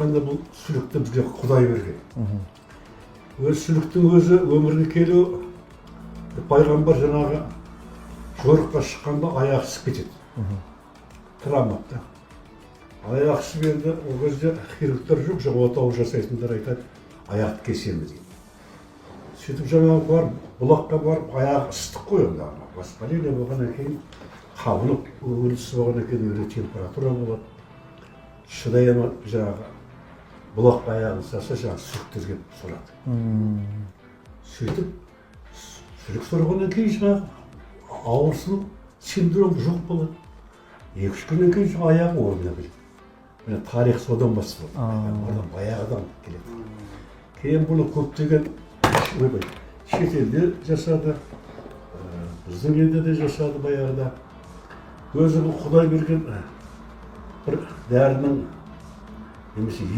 Анда бұл сүлікті бізге Құдай берген. Өз сүліктің өзі өмірге келу, пайғамбар жаңағы жорыққа шыққанда аяқ ісіп кетеді. Травматта. Аяқ ісіп енді ол кезде хирургтар жоқ, отау жасайтындар айтады, аяқты кесеміз дейді. Сөйтіп жаңағы барып, бұлаққа барып, аяғы ыстық қой онда. Воспаление болғаннан кейін қабынып, өлісі болғаннан кейін өре температура болады. Шыдай алмай жаңағы бұлаққа аяғын салса, жаңағы сүліктерге сорады. Сөйтіп, сүлік сорғаннан кейін жаңағы ауырсынып, синдром жоқ болады. 2-3 күннен кейін жаңағы аяғы орнына келеді. Міне тарих содан басталады. Oradan баяғыдан келеді. Кейін бұны көптеген шетелде жасады, біздің елде де жасады баяғыда. Өзі бұл Құдай берген бір дәрінің немесе